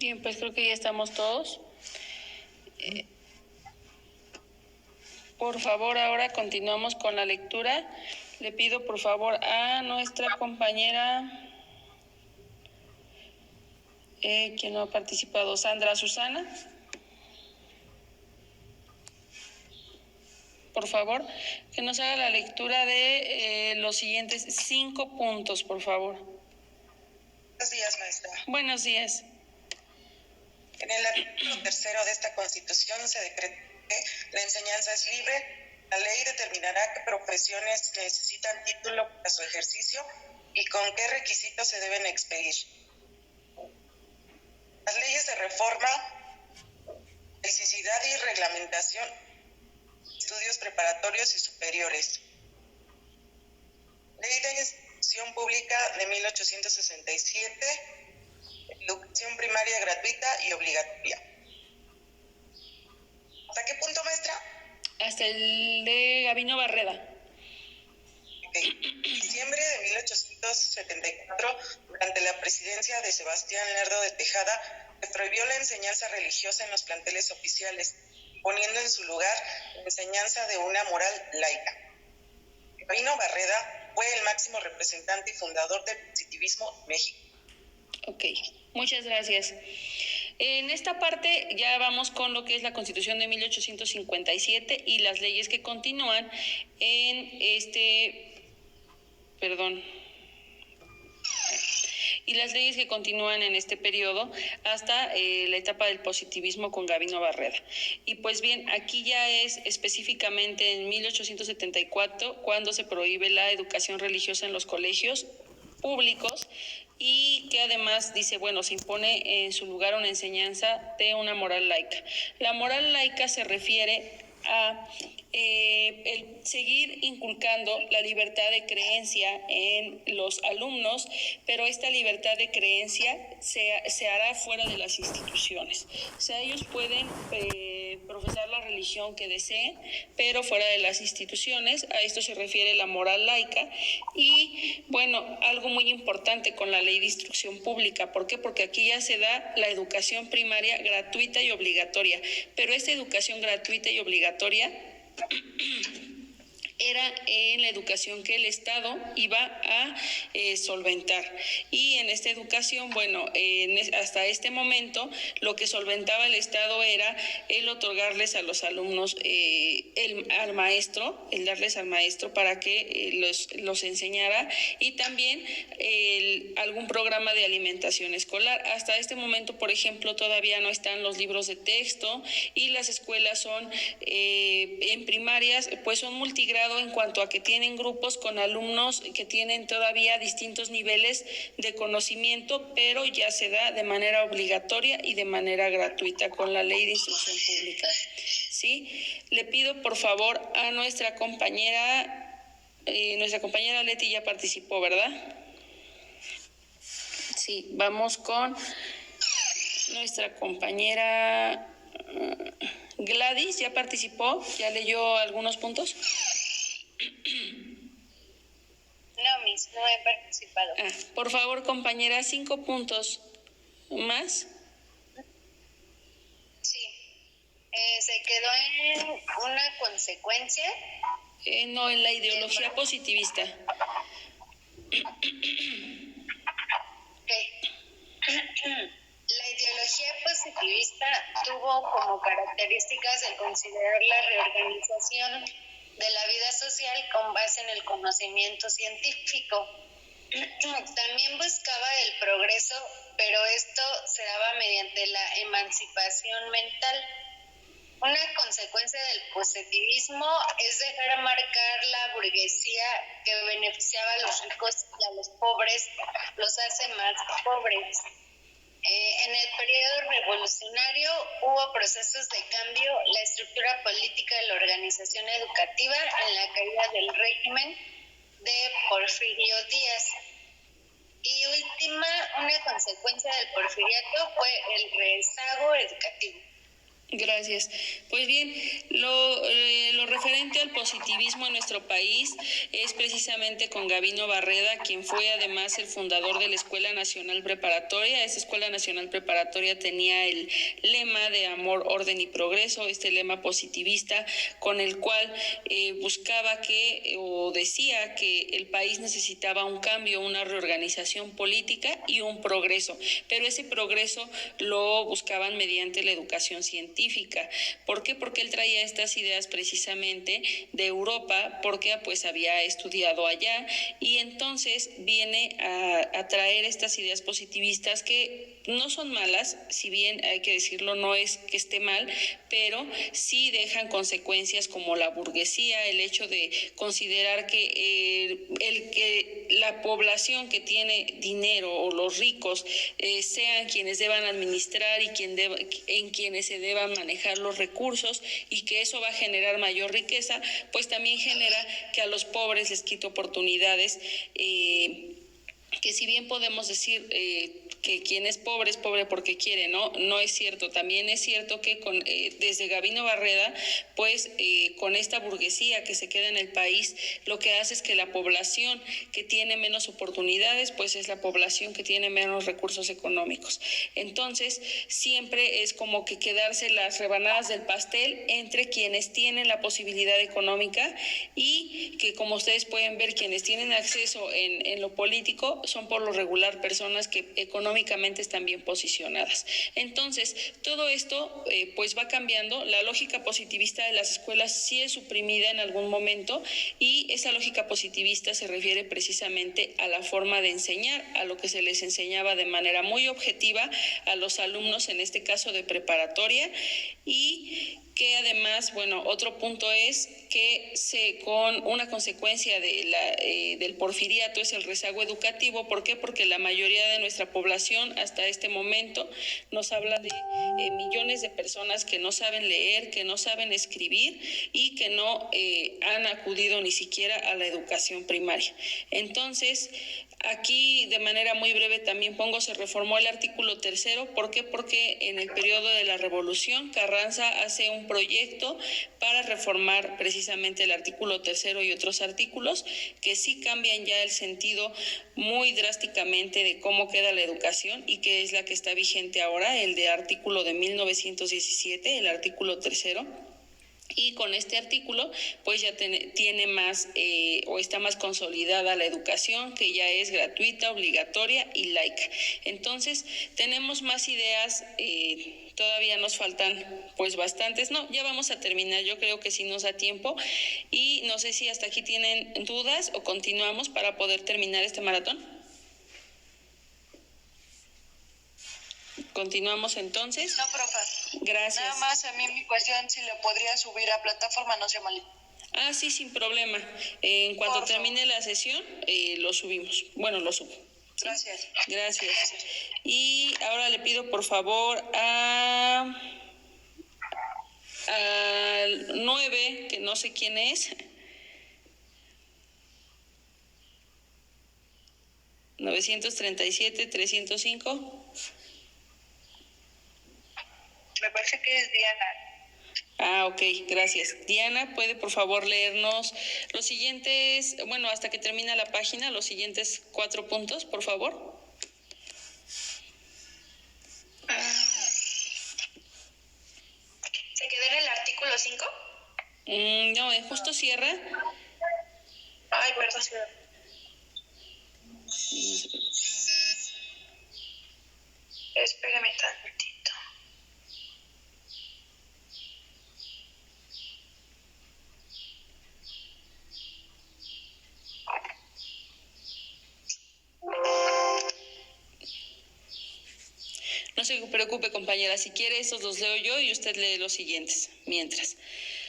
Bien, pues creo que ya estamos todos. Por favor, ahora continuamos con la lectura. Le pido por favor a nuestra compañera, quien no ha participado, Sandra Susana. Por favor, que nos haga la lectura de los siguientes 5 puntos, por favor. Buenos días, maestra. Buenos días. En el artículo 3 de esta Constitución se decreta que la enseñanza es libre. La ley determinará qué profesiones necesitan título para su ejercicio y con qué requisitos se deben expedir. Las leyes de reforma, necesidad y reglamentación, estudios preparatorios y superiores. Ley de Instrucción Pública de 1867, educación primaria gratuita y obligatoria. ¿Hasta qué punto, maestra? Hasta el de Gabino Barreda. En diciembre de 1874, durante la presidencia de Sebastián Lerdo de Tejada, se prohibió la enseñanza religiosa en los planteles oficiales, poniendo en su lugar la enseñanza de una moral laica. Gabino Barreda fue el máximo representante y fundador del positivismo en México. Ok, muchas gracias. En esta parte ya vamos con lo que es la Constitución de 1857 y las leyes que continúan en y las leyes que continúan en este periodo hasta la etapa del positivismo con Gabino Barreda. Y pues bien, aquí ya es específicamente en 1874 cuando se prohíbe la educación religiosa en los colegios públicos y que además dice, bueno, se impone en su lugar una enseñanza de una moral laica. La moral laica se refiere a el seguir inculcando la libertad de creencia en los alumnos, pero esta libertad de creencia se hará fuera de las instituciones. O sea, ellos pueden profesar la religión que deseen, pero fuera de las instituciones. A esto se refiere la moral laica. Y bueno, algo muy importante con la Ley de Instrucción Pública. ¿Por qué? Porque aquí ya se da la educación primaria gratuita y obligatoria, pero esta educación gratuita y obligatoria era en la educación que el Estado iba a solventar. Y en esta educación, bueno, hasta este momento, lo que solventaba el Estado era el otorgarles a los alumnos el darles al maestro para que los enseñara y también algún programa de alimentación escolar. Hasta este momento, por ejemplo, todavía no están los libros de texto y las escuelas son en primarias, pues son multigrado en cuanto a que tienen grupos con alumnos que tienen todavía distintos niveles de conocimiento, pero ya se da de manera obligatoria y de manera gratuita con la Ley de Instrucción Pública. ¿Sí? Le pido por favor a nuestra compañera Leti ya participó, ¿verdad? Sí, vamos con nuestra compañera Gladys, ¿ya participó? ¿Ya leyó algunos puntos? No, Miss, no he participado. Por favor, compañera, 5 puntos más. Sí. ¿Se quedó en una consecuencia? No, en la ideología positivista. Okay. La ideología positivista tuvo como características el considerar la reorganización de la vida social con base en el conocimiento científico. También buscaba el progreso, pero esto se daba mediante la emancipación mental. Una consecuencia del positivismo es dejar marcar la burguesía que beneficiaba a los ricos y a los pobres los hace más pobres. En el periodo revolucionario hubo procesos de cambio, la estructura política de la organización educativa en la caída del régimen de Porfirio Díaz. Y última, una consecuencia del porfiriato fue el rezago educativo. Gracias. Pues bien, lo referente al positivismo en nuestro país es precisamente con Gabino Barreda, quien fue además el fundador de la Escuela Nacional Preparatoria. Esa Escuela Nacional Preparatoria tenía el lema de amor, orden y progreso, este lema positivista con el cual buscaba o decía que el país necesitaba un cambio, una reorganización política y un progreso, pero ese progreso lo buscaban mediante la educación científica. ¿Por qué? Porque él traía estas ideas precisamente de Europa, porque pues había estudiado allá, y entonces viene a traer estas ideas positivistas que no son malas, si bien hay que decirlo, no es que esté mal, pero sí dejan consecuencias como la burguesía, el hecho de considerar que la población que tiene dinero o los ricos sean quienes deban administrar y en quienes se deban manejar los recursos, y que eso va a generar mayor riqueza, pues también genera que a los pobres les quite oportunidades, que si bien podemos decir que quien es pobre porque quiere, no es cierto. También es cierto que desde Gabino Barreda, pues con esta burguesía que se queda en el país, lo que hace es que la población que tiene menos oportunidades, pues es la población que tiene menos recursos económicos. Entonces, siempre es como que quedarse las rebanadas del pastel entre quienes tienen la posibilidad económica, y que, como ustedes pueden ver, quienes tienen acceso en lo político son por lo regular personas que económicamente están bien posicionadas. Entonces, todo esto pues va cambiando. La lógica positivista de las escuelas sí es suprimida en algún momento, y esa lógica positivista se refiere precisamente a la forma de enseñar, a lo que se les enseñaba de manera muy objetiva a los alumnos, en este caso de preparatoria, y que además, bueno, otro punto es que con una consecuencia del porfiriato es el rezago educativo. ¿Por qué? Porque la mayoría de nuestra población hasta este momento nos habla de millones de personas que no saben leer, que no saben escribir y que no han acudido ni siquiera a la educación primaria. Entonces, aquí de manera muy breve también se reformó el artículo 3. ¿Por qué? Porque en el periodo de la Revolución Carranza hace un proyecto para reformar precisamente el artículo 3 y otros artículos que sí cambian ya el sentido muy drásticamente de cómo queda la educación, y que es la que está vigente ahora, el de artículo de 1917, el artículo 3. Y con este artículo pues ya tiene más o está más consolidada la educación, que ya es gratuita, obligatoria y laica. Entonces tenemos más ideas, todavía nos faltan pues bastantes. No, ya vamos a terminar, yo creo que sí nos da tiempo, y no sé si hasta aquí tienen dudas o continuamos para poder terminar este maratón. Continuamos entonces. No, profe. Gracias. Nada más a mí mi cuestión, si le podría subir a plataforma, no se mal. Ah, sí, sin problema. En cuanto termine la sesión, lo subimos. Bueno, lo subo. Gracias. Gracias. Y ahora le pido por favor al 9, que no sé quién es. 937-305. Me parece que es Diana. Ah, ok, gracias. Diana, ¿puede por favor leernos los siguientes, bueno, hasta que termina la página, los siguientes 4 puntos, por favor? ¿Se quedó en el artículo 5? No, justo cierra. Ay, perdón, señora. Espérame tantito. No se preocupe, compañera, si quiere estos los leo yo y usted lee los siguientes, mientras.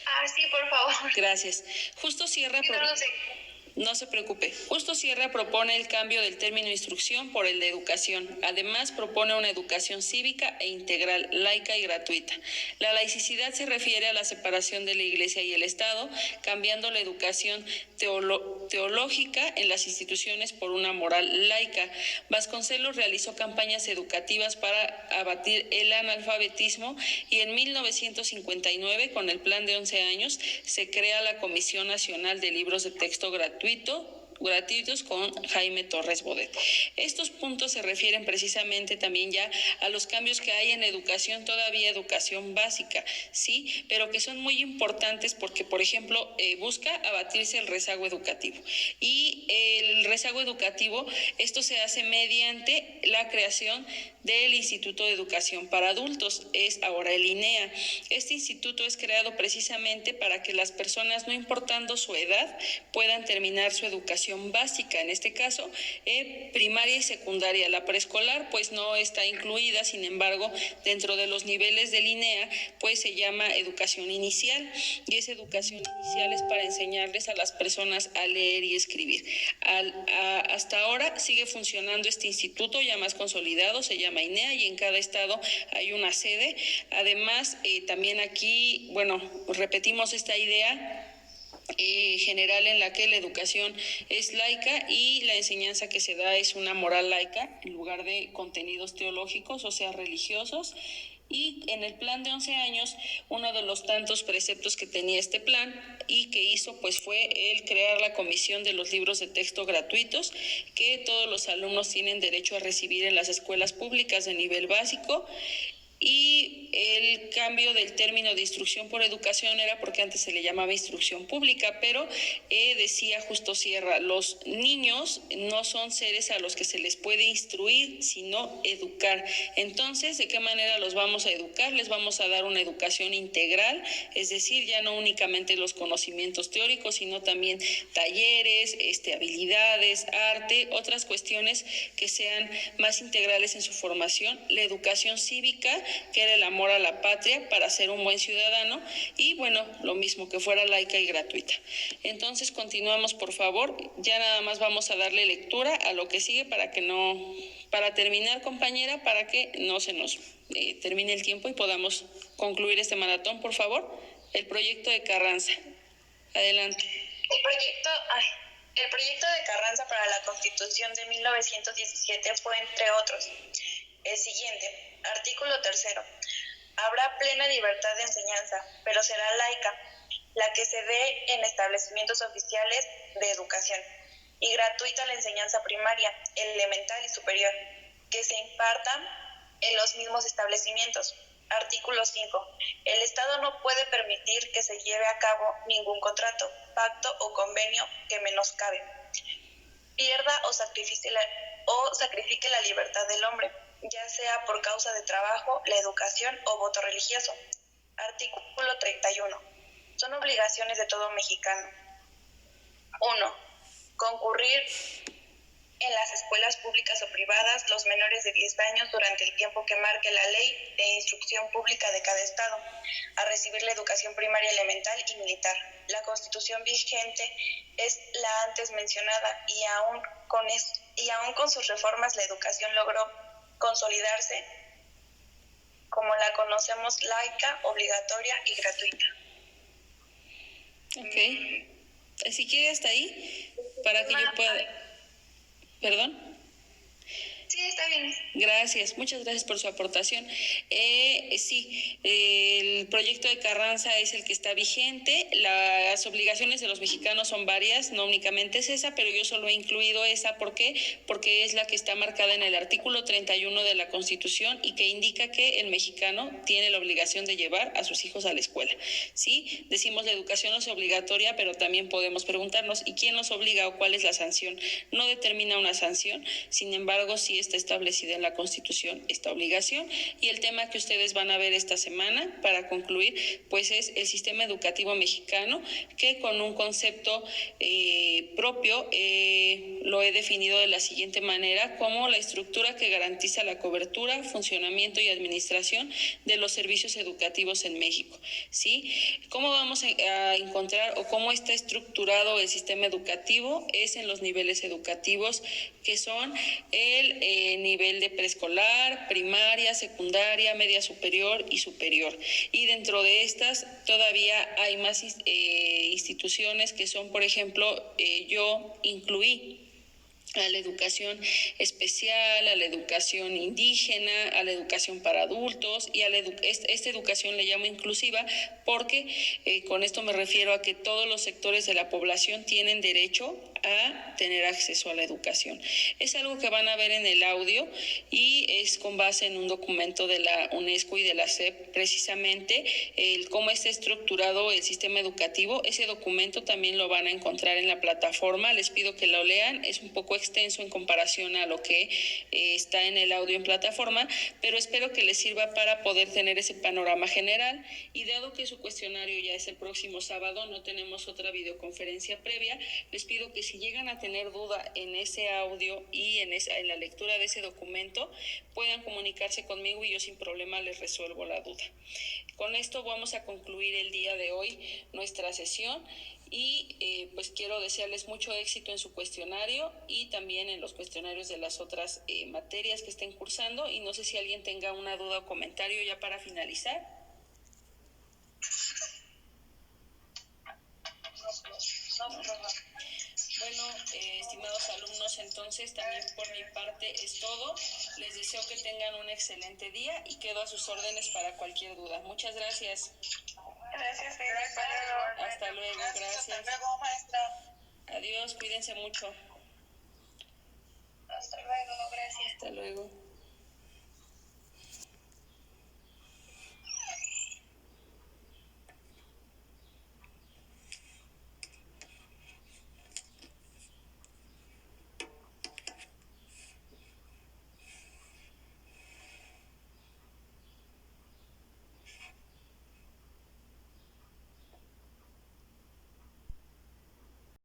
Ah, sí, por favor. Gracias. Justo cierra... Sí, no lo sé. No se preocupe. Justo Sierra propone el cambio del término instrucción por el de educación. Además, propone una educación cívica e integral, laica y gratuita. La laicidad se refiere a la separación de la Iglesia y el Estado, cambiando la educación teológica en las instituciones por una moral laica. Vasconcelos realizó campañas educativas para abatir el analfabetismo y en 1959, con el plan de 11 años, se crea la Comisión Nacional de Libros de Texto gratuitos con Jaime Torres Bodet. Estos puntos se refieren precisamente también ya a los cambios que hay en educación, todavía educación básica, sí, pero que son muy importantes porque, por ejemplo, busca abatirse el rezago educativo. Y el rezago educativo, esto se hace mediante la creación del Instituto de Educación para Adultos, es ahora el INEA. Este instituto es creado precisamente para que las personas, no importando su edad, puedan terminar su educación básica, en este caso primaria y secundaria. La preescolar pues no está incluida, sin embargo, dentro de los niveles del INEA pues se llama educación inicial, y esa educación inicial es para enseñarles a las personas a leer y escribir. Hasta ahora sigue funcionando este instituto ya más consolidado, se llama INEA, y en cada estado hay una sede. Además, también aquí, repetimos esta idea general en la que la educación es laica y la enseñanza que se da es una moral laica en lugar de contenidos teológicos, o sea, religiosos. Y en el plan de 11 años, uno de los tantos preceptos que tenía este plan y que hizo pues fue el crear la Comisión de los Libros de Texto gratuitos que todos los alumnos tienen derecho a recibir en las escuelas públicas de nivel básico. Y el cambio del término de instrucción por educación era porque antes se le llamaba instrucción pública, pero decía Justo Sierra, los niños no son seres a los que se les puede instruir, sino educar. Entonces, ¿de qué manera los vamos a educar? Les vamos a dar una educación integral, es decir, ya no únicamente los conocimientos teóricos, sino también talleres, habilidades, arte, otras cuestiones que sean más integrales en su formación. La educación cívica, que era el amor a la patria para ser un buen ciudadano, y lo mismo, que fuera laica y gratuita. Entonces continuamos, por favor. Ya nada más vamos a darle lectura a lo que sigue para terminar, compañera, para que no se nos termine el tiempo y podamos concluir este maratón, por favor. El proyecto de Carranza. Adelante. El proyecto de Carranza para la Constitución de 1917 fue, entre otros, el siguiente. Artículo 3. Habrá plena libertad de enseñanza, pero será laica, la que se dé en establecimientos oficiales de educación, y gratuita la enseñanza primaria, elemental y superior, que se imparta en los mismos establecimientos. Artículo 5. El Estado no puede permitir que se lleve a cabo ningún contrato, pacto o convenio que menoscabe, pierda o sacrifique la libertad del hombre, ya sea por causa de trabajo, la educación o voto religioso. Artículo 31. Son obligaciones de todo mexicano. 1. Concurrir en las escuelas públicas o privadas los menores de 10 años durante el tiempo que marque la ley de instrucción pública de cada estado, a recibir la educación primaria, elemental y militar. La Constitución vigente es la antes mencionada y aún con sus reformas la educación logró consolidarse como la conocemos, laica, obligatoria y gratuita. Ok. Si quiere hasta ahí, para que yo pueda... ¿Perdón? Sí, está bien. Gracias, muchas gracias por su aportación. Sí, el proyecto de Carranza es el que está vigente. Las obligaciones de los mexicanos son varias, no únicamente es esa, pero yo solo he incluido esa. ¿Por qué? Porque es la que está marcada en el artículo 31 de la Constitución y que indica que el mexicano tiene la obligación de llevar a sus hijos a la escuela. Sí, decimos la educación no es obligatoria, pero también podemos preguntarnos, ¿y quién nos obliga o cuál es la sanción? No determina una sanción, sin embargo, sí está establecida en la Constitución esta obligación. Y el tema que ustedes van a ver esta semana, para concluir, pues es el sistema educativo mexicano, que con un concepto propio lo he definido de la siguiente manera, como la estructura que garantiza la cobertura, funcionamiento y administración de los servicios educativos en México. ¿Sí? ¿Cómo vamos a encontrar o cómo está estructurado el sistema educativo? Es en los niveles educativos, que son el nivel de de preescolar, primaria, secundaria, media superior y superior. Y dentro de estas todavía hay más instituciones que son, por ejemplo, yo incluí a la educación especial, a la educación indígena, a la educación para adultos y a esta educación le llamo inclusiva porque con esto me refiero a que todos los sectores de la población tienen derecho a tener acceso a la educación. Es algo que van a ver en el audio y es con base en un documento de la UNESCO y de la SEP precisamente cómo está estructurado el sistema educativo. Ese documento también lo van a encontrar en la plataforma. Les pido que lo lean, es un poco extenso en comparación a lo que está en el audio en plataforma, pero espero que les sirva para poder tener ese panorama general. Y dado que su cuestionario ya es el próximo sábado, no tenemos otra videoconferencia previa, les pido que si llegan a tener duda en ese audio y en la lectura de ese documento, puedan comunicarse conmigo y yo sin problema les resuelvo la duda. Con esto vamos a concluir el día de hoy nuestra sesión y pues quiero desearles mucho éxito en su cuestionario y también en los cuestionarios de las otras materias que estén cursando, y no sé si alguien tenga una duda o comentario ya para finalizar. Bueno, estimados alumnos, entonces también por mi parte es todo. Les deseo que tengan un excelente día y quedo a sus órdenes para cualquier duda. Muchas gracias. Gracias, Hasta luego, gracias. Hasta luego, maestra. Adiós, cuídense mucho. Hasta luego, gracias. Hasta luego.